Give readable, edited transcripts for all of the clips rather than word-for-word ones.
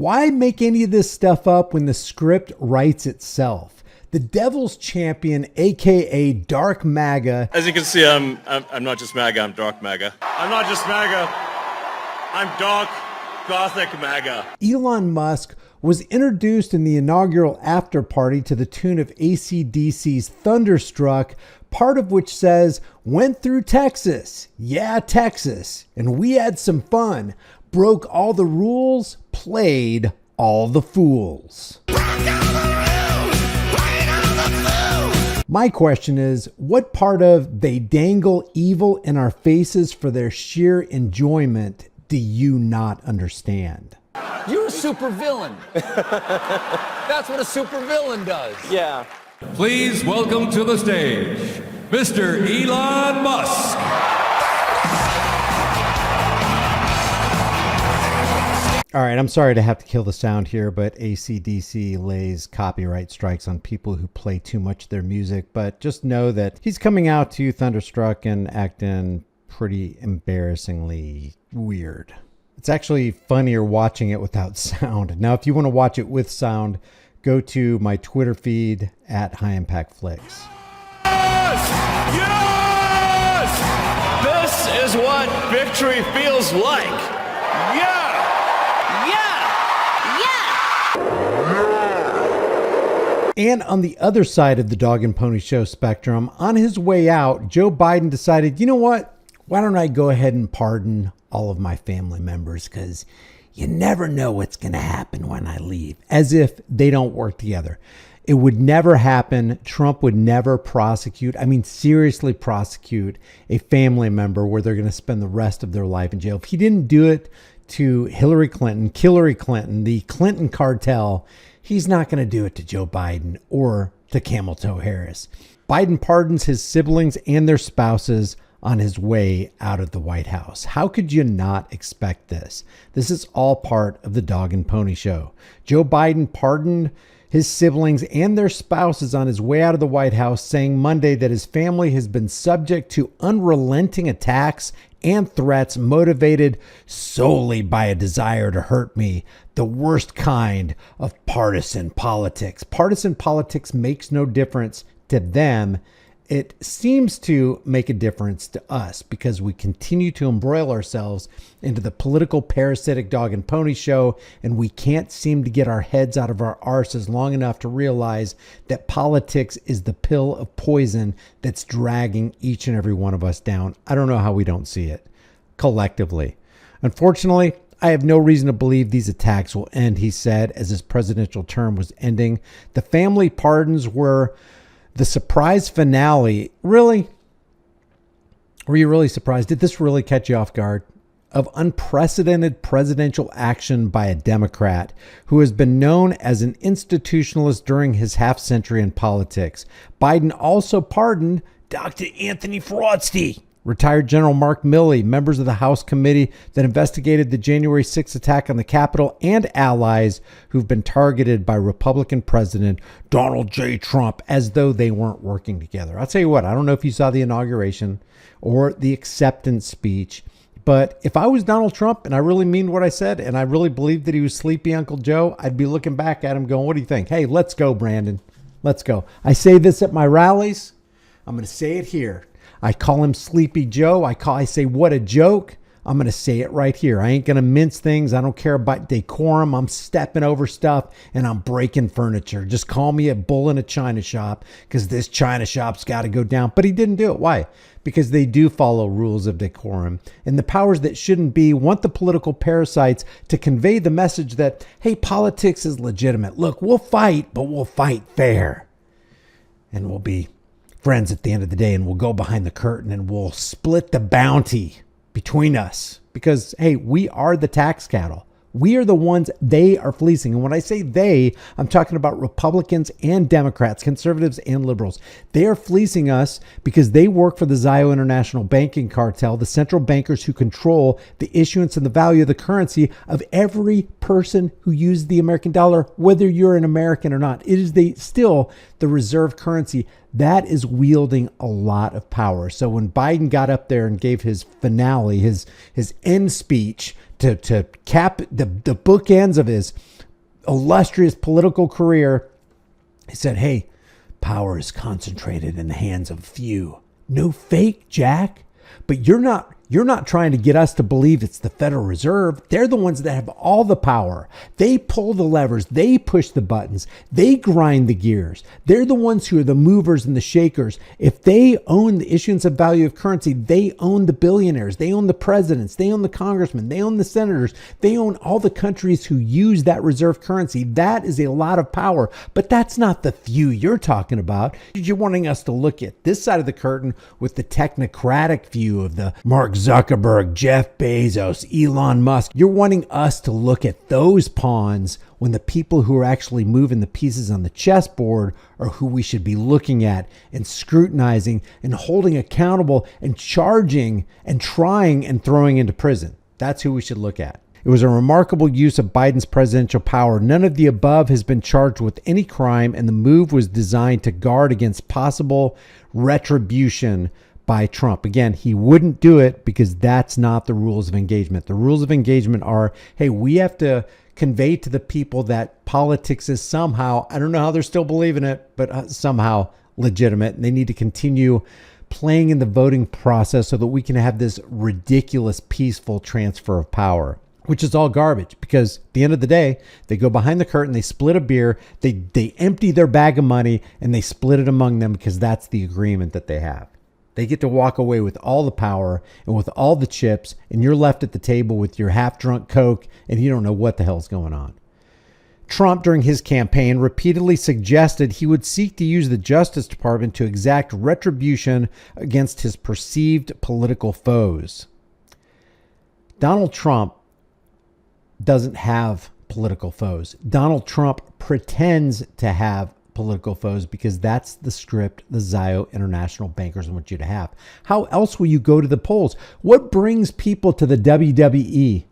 Why make any of this stuff up when the script writes itself? The devil's champion, aka Dark MAGA. As you can see, I'm not just MAGA, I'm Dark MAGA. I'm not just MAGA, I'm Dark Gothic MAGA. Elon Musk was introduced in the inaugural after party to the tune of AC/DC's Thunderstruck, part of which says, "Went through Texas, yeah, Texas, and we had some fun, broke all the rules, played all the fools." My question is, what part of "they dangle evil in our faces for their sheer enjoyment" do you not understand? You're a supervillain. That's what a supervillain does. Yeah. Please welcome to the stage, Mr. Elon Musk. All right, I'm sorry to have to kill the sound here, but AC/DC lays copyright strikes on people who play too much of their music. But just know that he's coming out to Thunderstruck and acting pretty embarrassingly weird. It's actually funnier watching it without sound. Now, if you want to watch it with sound, go to my Twitter feed at High Impact Flicks. Yes! Yes! This is what victory feels like. Yeah! And on the other side of the dog and pony show spectrum, on his way out, Joe Biden decided, you know what? Why don't I go ahead and pardon all of my family members? Because you never know what's going to happen when I leave. As if they don't work together. It would never happen. Trump would never prosecute, seriously prosecute a family member where they're going to spend the rest of their life in jail. If he didn't do it to Hillary Clinton, the Clinton cartel, he's not going to do it to Joe Biden or to Camel Toe Harris. Biden pardons his siblings and their spouses on his way out of the White House. How could you not expect this? This is all part of the Dog and Pony Show. Joe Biden pardoned his siblings and their spouses on his way out of the White House, saying Monday that his family has been subject to unrelenting attacks and threats motivated solely by a desire to hurt me, the worst kind of partisan politics. Partisan politics makes no difference to them. It seems to make a difference to us because we continue to embroil ourselves into the political parasitic Dog and Pony Show, and we can't seem to get our heads out of our arses long enough to realize that politics is the pill of poison that's dragging each and every one of us down. I don't know how we don't see it collectively. Unfortunately, I have no reason to believe these attacks will end, he said, as his presidential term was ending. The family pardons were the surprise finale. Really? Were you really surprised? Did this really catch you off guard? Of unprecedented presidential action by a Democrat who has been known as an institutionalist during his half century in politics. Biden also pardoned Dr. Anthony Fauci, retired General Mark Milley, members of the House committee that investigated the January 6th attack on the Capitol, and allies who've been targeted by Republican President Donald J. Trump as though they weren't working together. I'll tell you what, I don't know if you saw the inauguration or the acceptance speech, but if I was Donald Trump and I really mean what I said and I really believed that he was sleepy Uncle Joe, I'd be looking back at him going, what do you think? Hey, let's go, Brandon. Let's go. I say this at my rallies. I'm going to say it here. I call him Sleepy Joe. I say, what a joke. I'm going to say it right here. I ain't going to mince things. I don't care about decorum. I'm stepping over stuff and I'm breaking furniture. Just call me a bull in a china shop because this china shop's got to go down. But he didn't do it. Why? Because they do follow rules of decorum. And the powers that shouldn't be want the political parasites to convey the message that, hey, politics is legitimate. Look, we'll fight, but we'll fight fair. And we'll be friends at the end of the day, and we'll go behind the curtain and we'll split the bounty between us because, hey, we are the tax cattle. We are the ones they are fleecing. And when I say they, I'm talking about Republicans and Democrats, conservatives and liberals. They are fleecing us because they work for the Zio International Banking Cartel, the central bankers who control the issuance and the value of the currency of every person who uses the American dollar, whether you're an American or not. It is still the reserve currency. That is wielding a lot of power. So when Biden got up there and gave his finale, his end speech to cap the bookends of his illustrious political career, he said, hey, power is concentrated in the hands of few. No fake, Jack. But you're not trying to get us to believe it's the Federal Reserve. They're the ones that have all the power. They pull the levers. They push the buttons. They grind the gears. They're the ones who are the movers and the shakers. If they own the issuance of value of currency, they own the billionaires. They own the presidents. They own the congressmen. They own the senators. They own all the countries who use that reserve currency. That is a lot of power. But that's not the few you're talking about. You're wanting us to look at this side of the curtain with the technocratic view of the Mark Zuckerberg, Jeff Bezos, Elon Musk. You're wanting us to look at those pawns when the people who are actually moving the pieces on the chessboard are who we should be looking at and scrutinizing and holding accountable and charging and trying and throwing into prison. That's who we should look at. It was a remarkable use of Biden's presidential power. None of the above has been charged with any crime, and the move was designed to guard against possible retribution by Trump. Again, he wouldn't do it because that's not the rules of engagement. The rules of engagement are, hey, we have to convey to the people that politics is somehow, I don't know how they're still believing it, but somehow legitimate. And they need to continue playing in the voting process so that we can have this ridiculous, peaceful transfer of power, which is all garbage because at the end of the day, they go behind the curtain, they split a beer, they empty their bag of money and they split it among them because that's the agreement that they have. They get to walk away with all the power and with all the chips, and you're left at the table with your half-drunk Coke, and you don't know what the hell's going on. Trump, during his campaign, repeatedly suggested he would seek to use the Justice Department to exact retribution against his perceived political foes. Donald Trump doesn't have political foes. Donald Trump pretends to have political foes because that's the script the Zio International bankers want you to have. How else will you go to the polls? What brings people to the WWE?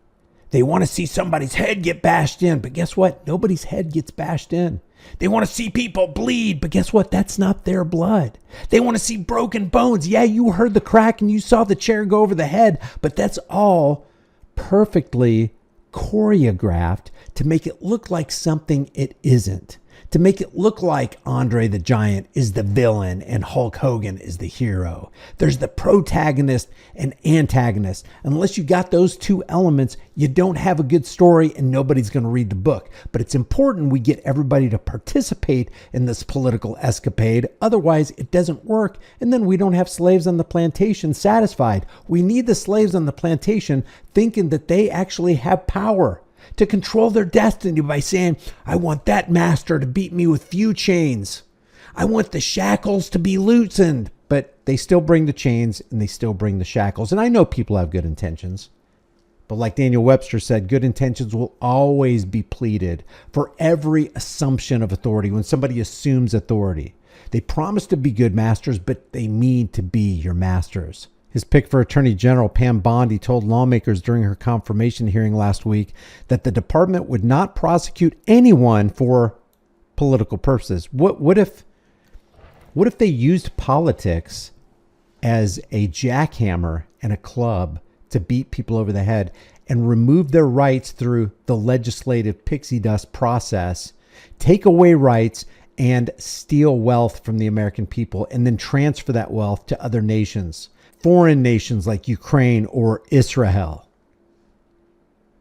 They want to see somebody's head get bashed in, but guess what? Nobody's head gets bashed in. They want to see people bleed, but guess what? That's not their blood. They want to see broken bones. Yeah, you heard the crack and you saw the chair go over the head, but that's all perfectly choreographed to make it look like something it isn't. To make it look like Andre the Giant is the villain and Hulk Hogan is the hero. There's the protagonist and antagonist. Unless you got those two elements, you don't have a good story and nobody's going to read the book. But it's important we get everybody to participate in this political escapade. Otherwise, it doesn't work. And then we don't have slaves on the plantation satisfied. We need the slaves on the plantation thinking that they actually have power to control their destiny by saying, I want that master to beat me with few chains. I want the shackles to be loosened. But they still bring the chains and they still bring the shackles. And I know people have good intentions. But like Daniel Webster said, good intentions will always be pleaded for every assumption of authority. When somebody assumes authority, they promise to be good masters, but they mean to be your masters. His pick for Attorney General Pam Bondi told lawmakers during her confirmation hearing last week that the department would not prosecute anyone for political purposes. What if they used politics as a jackhammer and a club to beat people over the head and remove their rights through the legislative pixie dust process, take away rights and steal wealth from the American people and then transfer that wealth to other nations? Foreign nations like Ukraine or Israel.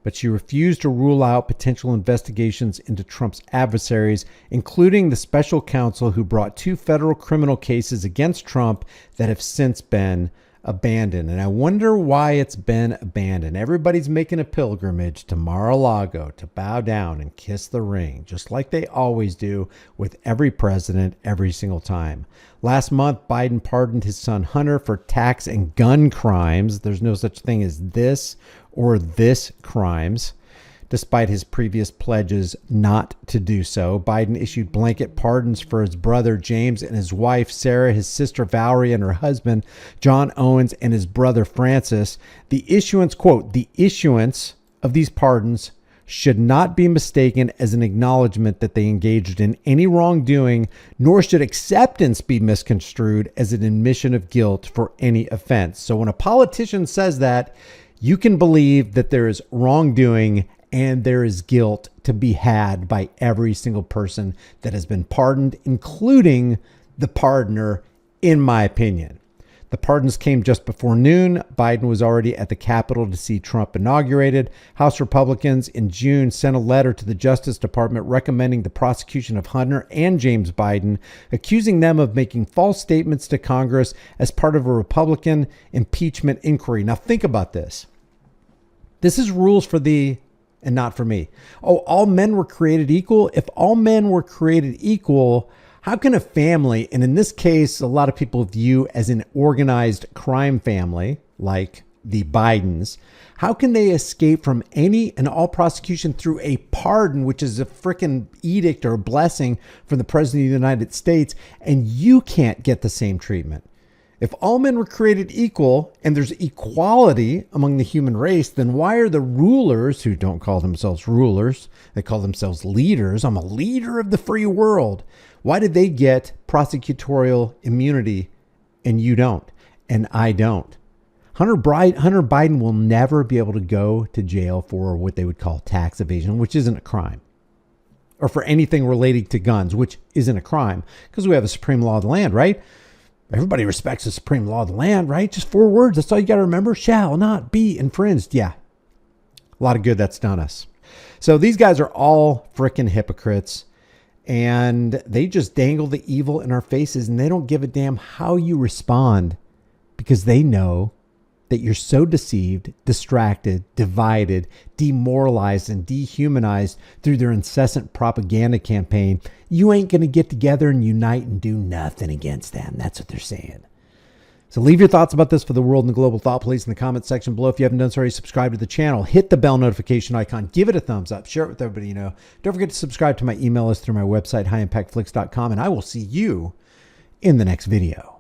But she refused to rule out potential investigations into Trump's adversaries, including the special counsel who brought 2 federal criminal cases against Trump that have since been abandoned. And I wonder why it's been abandoned. Everybody's making a pilgrimage to Mar-a-Lago to bow down and kiss the ring, just like they always do with every president every single time. Last month, Biden pardoned his son Hunter for tax and gun crimes. There's no such thing as this or this crimes. Despite his previous pledges not to do so, Biden issued blanket pardons for his brother James and his wife Sarah, his sister Valerie, and her husband John Owens, and his brother Francis. The issuance, quote, the issuance of these pardons should not be mistaken as an acknowledgement that they engaged in any wrongdoing, nor should acceptance be misconstrued as an admission of guilt for any offense. So when a politician says that, you can believe that there is wrongdoing and there is guilt to be had by every single person that has been pardoned, including the pardoner, in my opinion. The pardons came just before noon. Biden was already at the Capitol to see Trump inaugurated. House Republicans in June sent a letter to the Justice Department recommending the prosecution of Hunter and James Biden, accusing them of making false statements to Congress as part of a Republican impeachment inquiry. Now think about this. This is rules for thee and not for me. Oh, all men were created equal? If all men were created equal, how can a family, and in this case, a lot of people view as an organized crime family, like the Bidens, how can they escape from any and all prosecution through a pardon, which is a freaking edict or a blessing from the President of the United States, and you can't get the same treatment? If all men were created equal and there's equality among the human race, then why are the rulers, who don't call themselves rulers, they call themselves leaders, I'm a leader of the free world, why did they get prosecutorial immunity and you don't, and I don't? Hunter Biden will never be able to go to jail for what they would call tax evasion, which isn't a crime, or for anything related to guns, which isn't a crime, because we have a supreme law of the land, right? Everybody respects the supreme law of the land, right? Just 4 words. That's all you got to remember. Shall not be infringed. Yeah. A lot of good that's done us. So these guys are all freaking hypocrites, and they just dangle the evil in our faces, and they don't give a damn how you respond, because they know that you're so deceived, distracted, divided, demoralized, and dehumanized through their incessant propaganda campaign. You ain't going to get together and unite and do nothing against them. That's what they're saying. So leave your thoughts about this for the world and the global thought police in the comment section below. If you haven't done so already, subscribe to the channel. Hit the bell notification icon. Give it a thumbs up. Share it with everybody you know. Don't forget to subscribe to my email list through my website, highimpactflix.com, and I will see you in the next video.